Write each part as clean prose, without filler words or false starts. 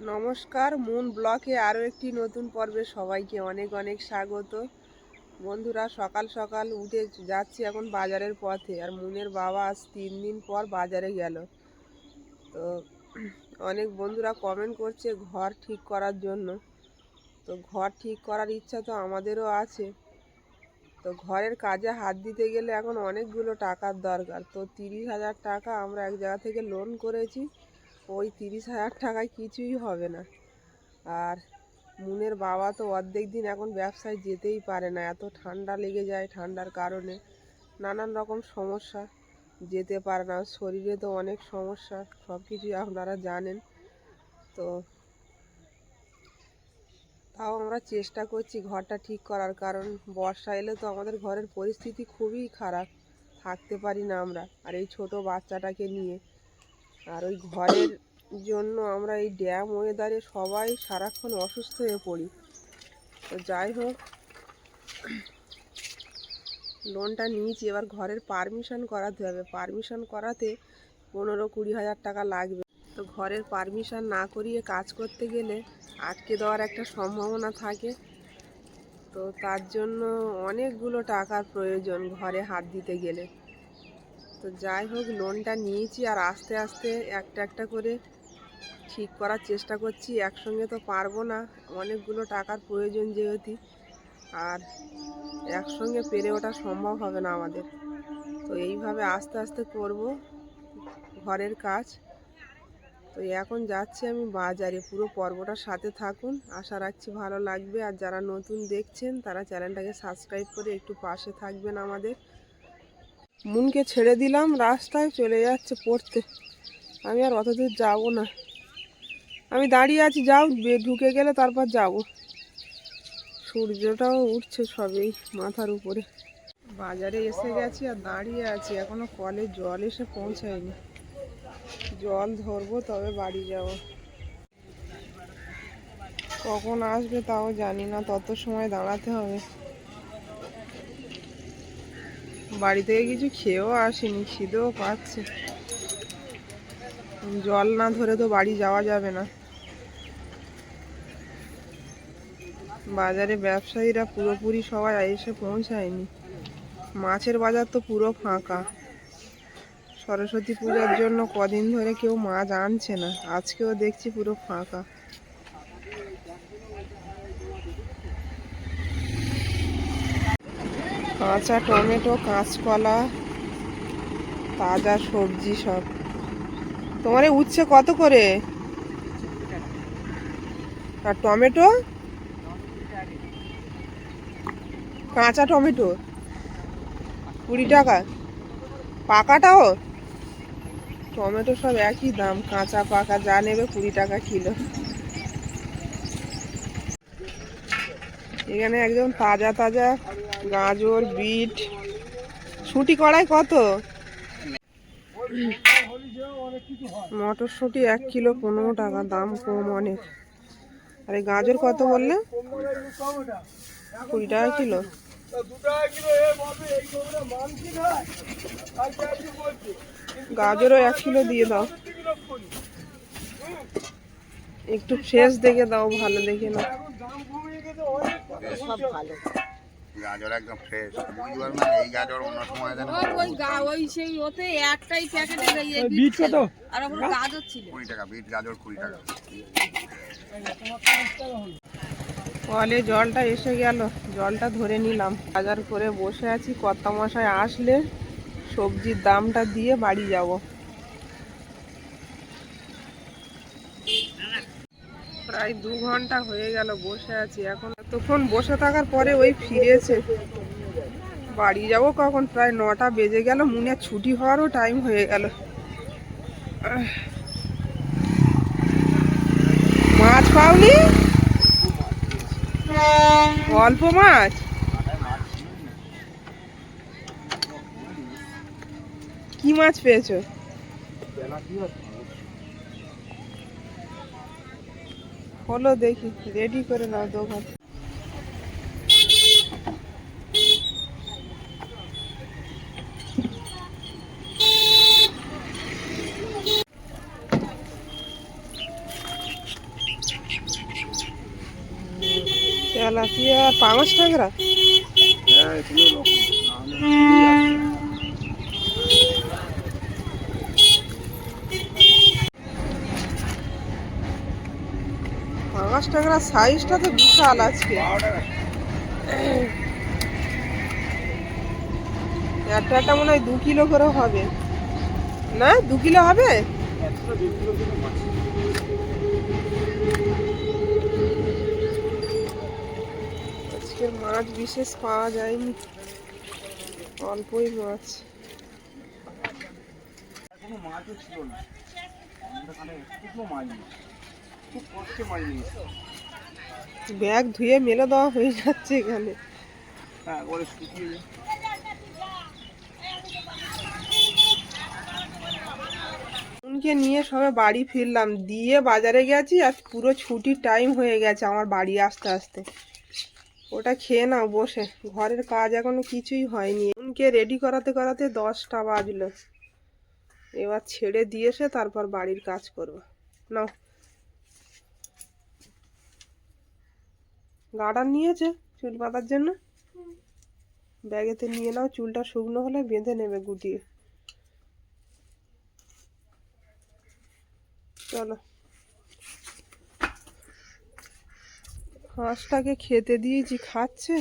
নমস্কার, মুন ব্লকে আরও একটি নতুন পর্বে সবাইকে অনেক অনেক স্বাগত। বন্ধুরা, সকাল সকাল উঠে যাচ্ছি এখন বাজারের পথে। আর মুনের বাবা আজ 3 দিন পর বাজারে গেল। তো অনেক বন্ধুরা কমেন্ট করছে ঘর ঠিক করার জন্য। তো ঘর ঠিক করার ইচ্ছা তো আমাদেরও আছে। তো ঘরের কাজে হাত দিতে গেলে এখন অনেকগুলো টাকার দরকার। তো 30,000 টাকা আমরা এক জায়গা থেকে লোন করেছি। ওই 30,000 টাকায় কিছুই হবে না। আর মুনের বাবা তো অর্ধেক দিন এখন ব্যবসায় যেতেই পারে না, এত ঠান্ডা লেগে যায়। ঠান্ডার কারণে নানান রকম সমস্যা, যেতে পারে না। শরীরে তো অনেক সমস্যা, সব কিছুই আপনারা জানেন। তো তাও আমরা চেষ্টা করছি ঘরটা ঠিক করার, কারণ বর্ষা এলে তো আমাদের ঘরের পরিস্থিতি খুবই খারাপ, থাকতে পারি না আমরা। আর এই ছোট বাচ্চাটাকে নিয়ে, আর ওই ঘরের জন্য আমরা এই ড্যাম ওয়েদারে সবাই সারাক্ষণ অসুস্থ হয়ে পড়ি। তো যাই হোক, লোনটা নিয়েছি, এবার ঘরের পারমিশন করাতে হবে। পারমিশন করাতে 15-20 হাজার টাকা লাগবে। তো ঘরের পারমিশন না করিয়ে কাজ করতে গেলে আটকে দেওয়ার একটা সম্ভাবনা থাকে। তো তার জন্য অনেকগুলো টাকার প্রয়োজন ঘরে হাত দিতে গেলে। তো যাই হোক, লোনটা নিয়েছি, আর আস্তে আস্তে একটা একটা করে ঠিক করার চেষ্টা করছি। একসঙ্গে তো পারবো না, অনেকগুলো টাকার প্রয়োজন যেহেতু, আর একসঙ্গে পেরে ওঠা সম্ভব হবে না আমাদের। তো এইভাবে আস্তে আস্তে করব ঘরের কাজ। তো এখন যাচ্ছি আমি বাজারে, পুরো পর্বটার সাথে থাকুন, আশা রাখছি ভালো লাগবে। আর যারা নতুন দেখছেন তারা চ্যানেলটাকে সাবস্ক্রাইব করে একটু পাশে থাকবেন আমাদের। মুনকে ছেড়ে দিলাম, রাস্তায় চলে যাচ্ছে পড়তে। আমি আর অত দূর যাবো না, আমি দাঁড়িয়ে আছি, যাও ঢুকে গেলে তারপর যাব। সূর্যটাও উঠছে সবেই মাথার উপরে। বাজারে এসে গেছি আর দাঁড়িয়ে আছি, এখনো কলে জল এসে পৌঁছায়নি। জল ধরবো তবে বাড়ি যাব। কখন আসবে তাও জানি না, তত সময় দাঁড়াতে হবে। বাড়ি থেকে কিছু খেয়েও আসিনি, খিদেও পাচ্ছে। জল না ধরে তো বাড়ি যাওয়া যাবে না। বাজারে ব্যবসায়ীরা পুরোপুরি সবাই এসে পৌঁছায়নি। মাছের বাজার তো পুরো ফাঁকা। সরস্বতী পূজার জন্য কদিন ধরে কেউ মাছ আনছে না, আজকেও দেখছি পুরো ফাঁকা। কাঁচা টমেটো, কাঁচকলা, তাজা সবজি সব। তোমার এই উচ্ছে কত করে? আর টমেটো? কাঁচা টমেটো 20 টাকা, পাকাটাও? টমেটো সব একই দাম, কাঁচা পাকা যা নেবে 20 টাকা কিলো। এখানে একদম তাজা তাজা গাজর, বিট, শুঁটি কড়াই কত? মটরশুঁটি 1 কিলো 15 টাকা, দাম কম অনেক। আর এই গাজর কত বললে? 20 টাকা কিলো। গাজরও 1 কিলো দিয়ে দাও, একটু ফ্রেশ দেখে দাও, ভালো দেখে না। সব ভালো গাজর, একদম ফ্রেশ। বুঝবার মানে এই গাজর অন্য সময় দেন ওই সেই ওতে একটাই প্যাকেটে এই বিট কত? আর ওখানে গাজর ছিল 20 টাকা, বিট গাজর 20 টাকা। কলে জলটা এসে গেল, জলটা ধরে নিলাম। বাজার করে বসে আছি, কর্তামশাই আসলে সবজির দামটা দিয়ে বাড়ি যাব। প্রায় 2 ঘন্টা হয়ে গেল বসে আছি। এখন এতক্ষণ বসে থাকার পরে ওই ফিরেছে। বাড়ি যাব কখন? প্রায় 9টা বেজে গেল, মুনের ছুটি হওয়ারও টাইম হয়ে গেল। মাছ পাওনি? অল্প মাছ? কি মাছ পেয়েছো? হলো, দেখি রেডি করে নাও দোকান। তেলাপিয়া পাঙাশ ট্যাংরা। হ্যাঁ এগুলো রকম নাহলে পাঙাশ ট্যাংরার সাইজটা তো বিশাল আজকে। 12 টাকা। একটা মনে হয় 2 কিলো করে হবে, না 2 কিলো হবে। একটা 1.5 কিলো করে মাছ। আজকে মাছ বিশেষ পাওয়া যায়নি, অল্পই মাছ। কোনো মাছও ছিল না, আমাদের এখানে একটুকু মাছ নেই, খুব কষ্টে মাছ নিয়েছি। ব্যাগ ধুয়ে মেলে দেওয়া হয়ে যাচ্ছে এখানে। হ্যাঁ ওরে শুকিয়ে যায়। উনকে নিয়ে সবে বাড়ি ফিরলাম, দিয়ে বাজারে গেছি আর পুরো ছুটির টাইম হয়ে গেছে আমার বাড়ি আসতে আসতে। ওটা খেয়ে নাও বসে, ঘরের কাজ এখনো কিছুই হয়নি। উনকে রেডি করাতে করাতে 10টা বাজলো। এবার ছেড়ে দিয়েছে তারপর বাড়ির কাজ করবো। নাও, গার্ডার নিয়েছে চুল বাঁধার জন্য, ব্যাগেতে নিয়ে নাও। চুলটা শুকনো হলে বেঁধে নেবে গুটিয়ে। চলো, হাঁসটাকে খেতে দিয়েছি, খাচ্ছে,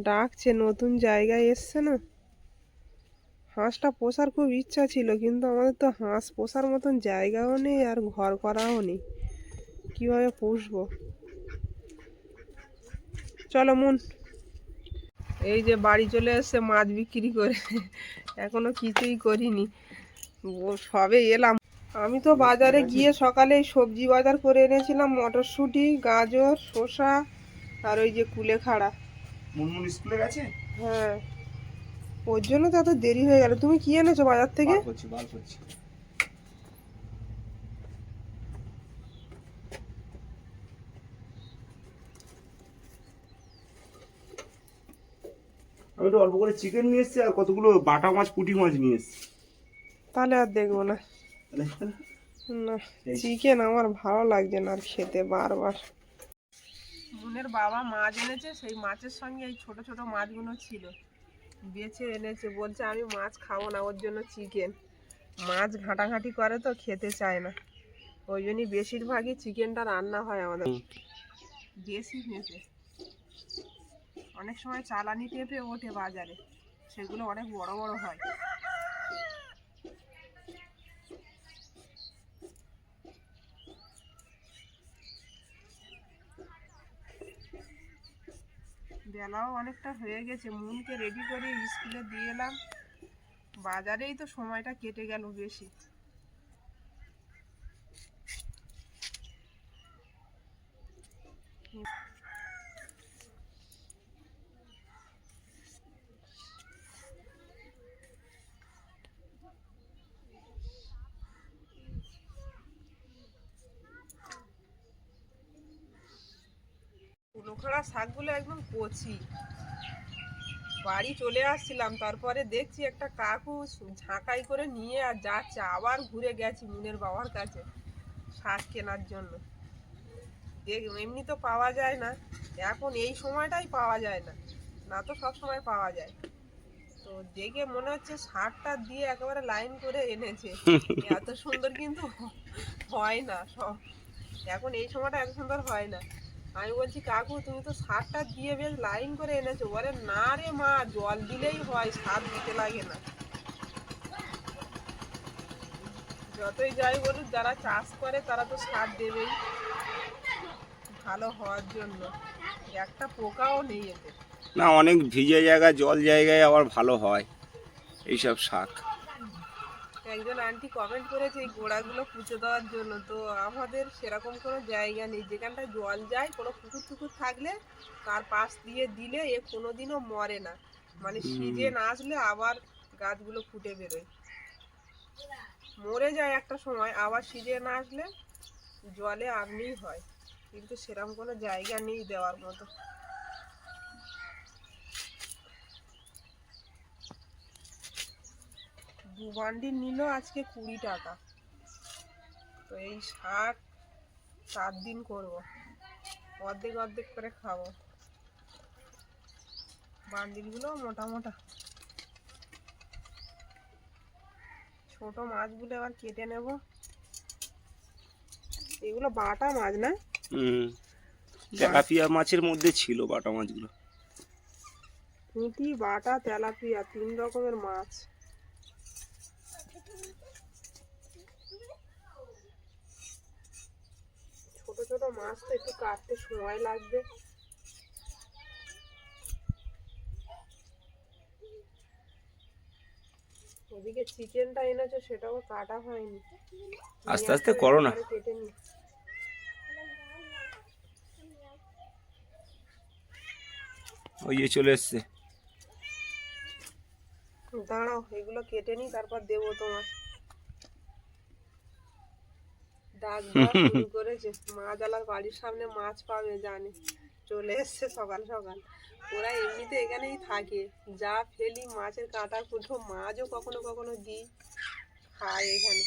ডাকছে, নতুন জায়গায় এসছে না। হাঁসটা পোষার খুব ইচ্ছা ছিল, কিন্তু আমাদের তো হাঁস পোষার মতন জায়গাও নেই আর ঘর করাও নেই, কিভাবে পুষবো। চলো মুন, এই যে বাড়ি চলে এসছে মাছ বিক্রি করে, এখনো কিছুই করিনি, সবে এলাম। আমি তো বাজারে গিয়ে সকালে সবজি বাজার করে এনেছিলাম, মটরশুঁটি, গাজর, শসা আর ওই যে কুলেখাড়া। মুনমুন স্কুলে গেছে? হ্যাঁ, ওর জন্য তো এত দেরি হয়ে গেল। তুমি কি এনেছো বাজার থেকে? বার করছি। আমি তো অল্প করে চিকেন নিয়ে এসেছি আর কতগুলো বাটা মাছ পুঁটি মাছ নিয়ে এসেছি। তাহলে আর দেখবো না। না, চিকেন আমার ভালো লাগছে না আর খেতে বারবার। মুনের বাবা মাছ এনেছে, সেই মাছের সঙ্গে এই ছোট ছোট মাছগুলো ছিল, বেছে এনেছে। বলছে আমি মাছ খাবো না, ওর জন্য চিকেন। মাছ ঘাঁটাঘাঁটি করে তো খেতে চায় না, ওই জন্যই বেশিরভাগই চিকেনটা রান্না হয় আমাদের। দেশি পেঁপে, অনেক সময় চালানি পেঁপে ওঠে বাজারে, সেগুলো অনেক বড় বড় হয়। বেলাও অনেকটা হয়ে গেছে, মুনকে রেডি করে স্কুলে দিয়ে এলাম। বাজারেই তো সময়টা কেটে গেল বেশি। কুলোখাড়া শাকগুলো একদম কচি। বাড়ি চলে আসছিলাম, তারপরে দেখছি একটা কাকু ঝাঁকাই করে নিয়ে আর যাচ্ছে। আবার ঘুরে গেছি মুনের বাবার কাছে শাক কেনার জন্য। এমনি তো পাওয়া যায় না, এখন এই সময়টাই পাওয়া যায় না, না তো সব সময় পাওয়া যায়। তো দেখে মনে হচ্ছে শাকটা দিয়ে একেবারে লাইন করে এনেছে, এত সুন্দর কিন্তু হয় না সব, এখন এই সময়টা এত সুন্দর হয় না। আমি বলছি কাকু তুমি তো সারটা দিয়ে বেশ লাইন করে এনেছো। বলে না রে মা, জল দিলেই হয়, সার দিতে লাগে না। যতই যাই বলুক, যারা চাষ করে তারা তো সার দেবেই ভালো হওয়ার জন্য, একটা পোকাও নেই এতে। না, অনেক ভিজে জায়গায় জল জায়গায় আবার ভালো হয় এইসব শাক। একজন আন্টি কমেন্ট করেছে এই গোড়াগুলো পুঁতে দেওয়ার জন্য, তো আমাদের সেরকম কোনো জায়গা নেই যেখানটায় জল যায়, কোনো পুকুর টুকুর থাকলে তার পাশ দিয়ে দিলে এ কোনোদিনও মরে না। মানে সিজন আসলে আবার গাছগুলো ফুটে বেরোয়, মরে যায় একটা সময়, আবার সিজন আসলে জলে আপনিই হয়, কিন্তু সেরকম কোনো জায়গা নেই দেওয়ার মতো। দু বান্ডিল নিল আজকে 20 টাকা। তো এই শাক 4 দিন করব। অর্ধেক অর্ধেক করে খাবো। বান্ডিলগুলো মোটা মোটা। ছোট মাছগুলো এবার কেটে নেব। এগুলো বাটা মাছ না? তেলাপিয়া মাছের মধ্যে ছিল বাটা মাছগুলো। পুঁটি, বাটা, তেলাপিয়া 3 রকমের মাছ। ছোট ছোট মাছ তো একটু কাটতে সময় লাগবে। ওদিকে চিকেনটা এনেছো, সেটাও কাটা হয়নি। আস্তে আস্তে করো না। কেটে নি। ওই যে চলে এসছে। দাঁড়াও, এগুলো কেটে নি, তারপর দেবো তোমার। ডাক দেওয়া শুরু করেছে। মাছওয়ালার বাড়ির সামনে মাছ পাবে জানে, চলে এসছে সকাল সকাল। ওরা এমনিতে এখানেই থাকে, যা ফেলি মাছের কাঁটা কুটো, মাছও কখনো কখনো দিই, খায় এখানে।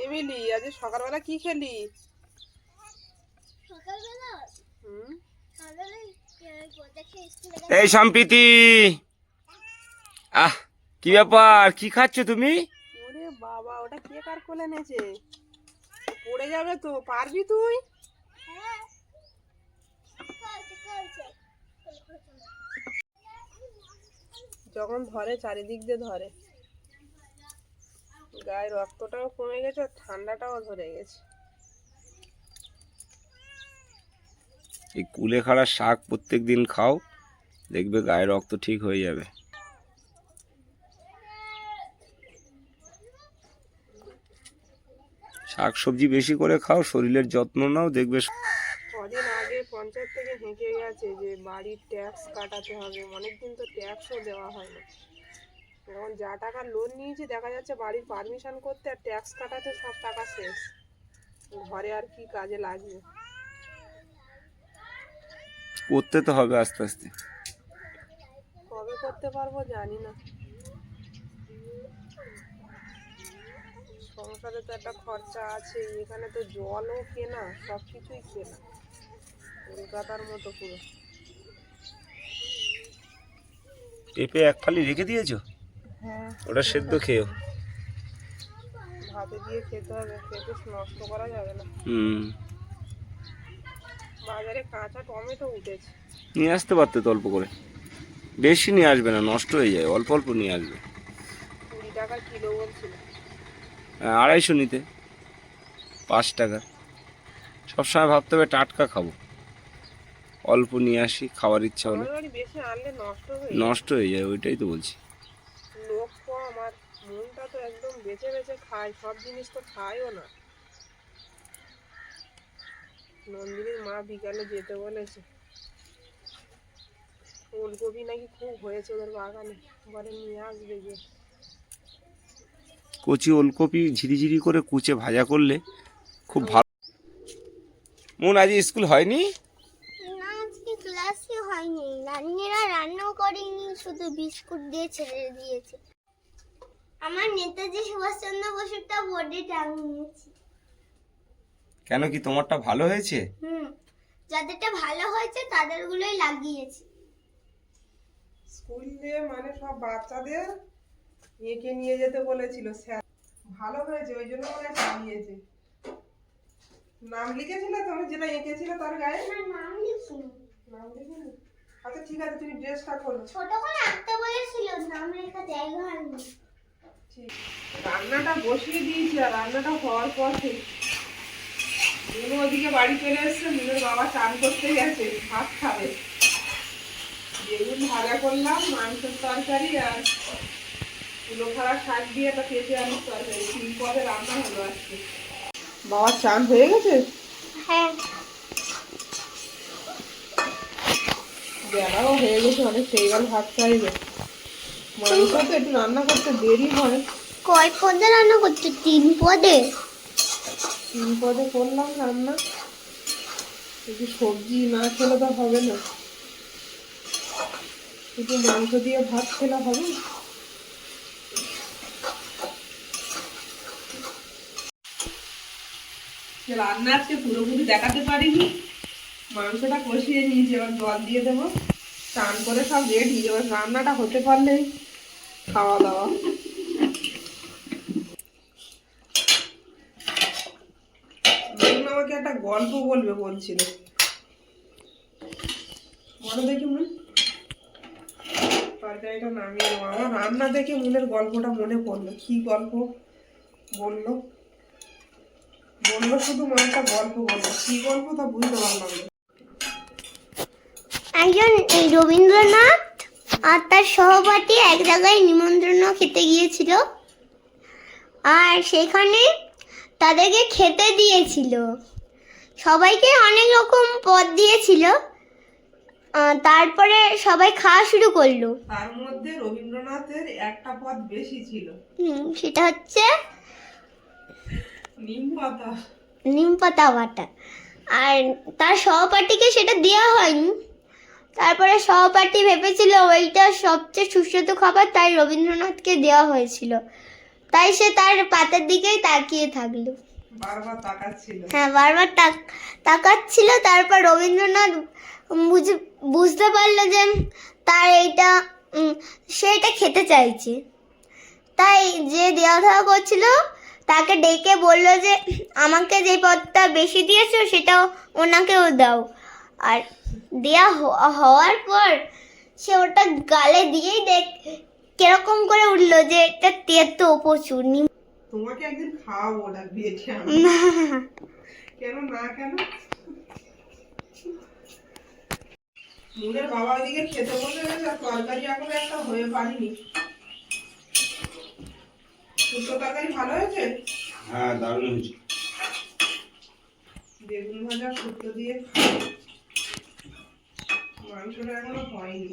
এমিলি, আজ সকালবেলা কি খেলি? এই সম্প্রীতি, আহ কি ব্যাপার, কি খাচ্ছ তুমি? ওরে বাবা, ওটা কে কার কোলে এনেছে? পড়ে যাবে তো, পারবি তুই? যখন ধরে চারিদিক দিয়ে ধরে। গায়ে রক্তটাও কমে গেছে, ঠান্ডাটাও ধরে গেছে। এই কুলেখাড়া শাক প্রত্যেকদিন খাও, দেখবে গায়ে রক্ত ঠিক হয়ে যাবে। শাক সবজি বেশি করে খাও, শরীরের যত্ন নাও, দেখবে। কদিন আগে পঞ্চায়েত থেকে হেঁকে গেছে যে বাড়ির ট্যাক্স কাটাতে হবে। অনেকদিন তো ট্যাক্সও দেওয়া হয় না। এখন যা টাকা লোন নিয়েছি, দেখা যাচ্ছে বাড়ির পারমিশন করতে আর ট্যাক্স কাটাতে সব টাকা শেষ। ঘরে আর কি কাজে লাগবে? করতে তো হবে আস্তে আস্তে। কবে করতে পারবো জানি না। সংসারে তো একটা খরচা আছে, এখানে তো জলও কেনা, সব কিছুই কেনা, কলকাতার মতো পুরো। পেঁপে এক ফালি রেখে দিয়েছো? হ্যাঁ, ওটা সেদ্ধ খেও। ভাতে দিয়ে খেতে হবে, পেঁপে নষ্ট করা যাবে না। বাজারে কাঁচা টমেটো উঠেছে, নিয়ে আসতে পারতে তো অল্প করে। বেশি নিয়ে আসবে না, নষ্ট হয়ে যায়, অল্প অল্প নিয়ে আসবে। 20 টাকা কিলো বলছিল। 250 নিতে, 5 টাকা। সবসময় ভাবতে হবে টাটকা খাবো, অল্প নিয়ে আসি, খাওয়ার ইচ্ছা হলে। আমার বাড়ি বেশি আনলে নষ্ট হয়ে যায়, ওইটাই তো বলছি। লোক কম, আর মনটা তো একদম বেঁচে বেঁচে খায়, সব জিনিস তো খায়ও না। নন্দিনীর মা বিকালে যেতে বলেছে, ফুলকপি নাকি খুব হয়েছে ওদের বাগানে, বলে নিয়ে আসবে গিয়ে। কচি ওলকপি ঝিরিঝিরি করে কুচে ভাজা করলে খুব ভালো। মন আজ স্কুল হয়নি? না, আজকে ক্লাসই হয়নি। রান্নিরা রান্নাও করেনি, শুধু বিস্কুট দিয়ে ছেড়ে দিয়েছে। আমার নেতাজি সুভাষচন্দ্র বসুরটা বোর্ডে টাঙিয়েছি। কেন, কি তোমারটা ভালো হয়েছে? যাদেরটা ভালো হয়েছে তাদেরগুলোই লাগিয়েছি। স্কুলে মানে সব বাচ্চাদের এঁকে নিয়ে যেতে বলেছিল স্যার, ভালো হয়েছে ওই জন্য মনে হয় টাঙিয়েছে। নাম লিখেছিলে তুমি, যেটা এঁকেছিলে তার গায়ে? না, নাম লিখিনি। নাম লিখিনি? আচ্ছা ঠিক আছে, তুমি ড্রেসটা খোলো। ছোট করে আঁকতে বলেছিল, নাম লেখা জায়গা হয়নি। ঠিক, রান্নাটা বসিয়ে দিয়েছি, আর রান্নাটা হওয়ার পর মিনু ওদিকে বাড়ি চলে এসছে। মিনুর বাবা চান করতে গেছে, ভাত খাবে। বেগুন ভাজা করলাম, মাংসের তরকারি, আর কুলোখাড়া শাক দিয়ে একটা পেঁপে আলুর তরকারি। 3 পদে রান্না হলো আজকে। বাবার চান হয়ে গেছে? হ্যাঁ, বেলাও হয়ে গেছে অনেক, সেই গেল ভাত চাইবে। মাংস তো একটু রান্না করতে দেরি হয়। কয় পদে রান্না করছো? 3 পদে। 3 পদে করলাম রান্না, একটু সবজি না খেলে তো হবে না। শুধু মাংস দিয়ে ভাত খেলে হবে? রান্না আজকে পুরোপুরি দেখাতে পারিনি। মাংসটা কষিয়ে নিয়েছি, এবার জল দিয়ে দেবো। চান করে সব রেডি, এবার রান্নাটা হতে পারলেই খাওয়া দাওয়া। আমাকে একটা গল্প বলবে বলছিল, বলো দেখি মন। তরকারিটা নামিয়ে দেবো। আমার রান্না দেখে মনের গল্পটা মনে পড়লো। কি গল্প বললো শুধু মনে একটা গল্প বললো, কি গল্প তা বুঝতে পারলাম না। একজন রবীন্দ্রনাথ আর তার সহপাঠী এক জায়গায় নিমন্ত্রণ খেতে গিয়েছিল, আর সেখানে তাদেরকে খেতে দিয়েছিল। সবাইকে অনেক রকম পদ দিয়েছিল। তারপরে সবাই খাওয়া শুরু করলো। তার মধ্যে রবীন্দ্রনাথের একটা পদ বেশি ছিল। সেটা হচ্ছে নিম পাতা বাটা। আর তার সহপাঠীকে সেটা দেওয়া হয়নি। তারপরে সহপাঠী ভেবেছিল ওইটা সবচেয়ে সুস্বাদু খাবার, তাই রবীন্দ্রনাথকে দেওয়া হয়েছিল। তাই সে তার পাতের দিকেই তাকিয়ে থাকলো, বারবার তাকাচ্ছিল। হ্যাঁ, বারবার তাকাচ্ছিল। তারপর রবীন্দ্রনাথ বুঝতে পারলো যে তার এইটা সে এটা খেতে চাইছে। তাই যে দেওয়া ধাওয়া করছিল তাকে ডেকে বললো যে আমাকে যে পদটা বেশি দিয়েছো সেটাও ওনাকেও দাও। আর দেয়া হওয়ার পর সে ওটা গালে দিয়েই কিরকম করে উঠলো যে এটা তেতো প্রচুর। তোমাকে একদিন খাওয়াবো ওটা দিয়েছি আমি। কেন না কেন? মুনের বাবা ওদিকে খেতে বসে গেছে, তরকারি এখন একটা হয়ে পারিনি। শুক্তো তরকারি ভালো হয়েছে? হ্যাঁ, দারুণ হয়েছে। বেগুন ভাজা শুক্তো দিয়ে মাংসটা এখনো হয়নি।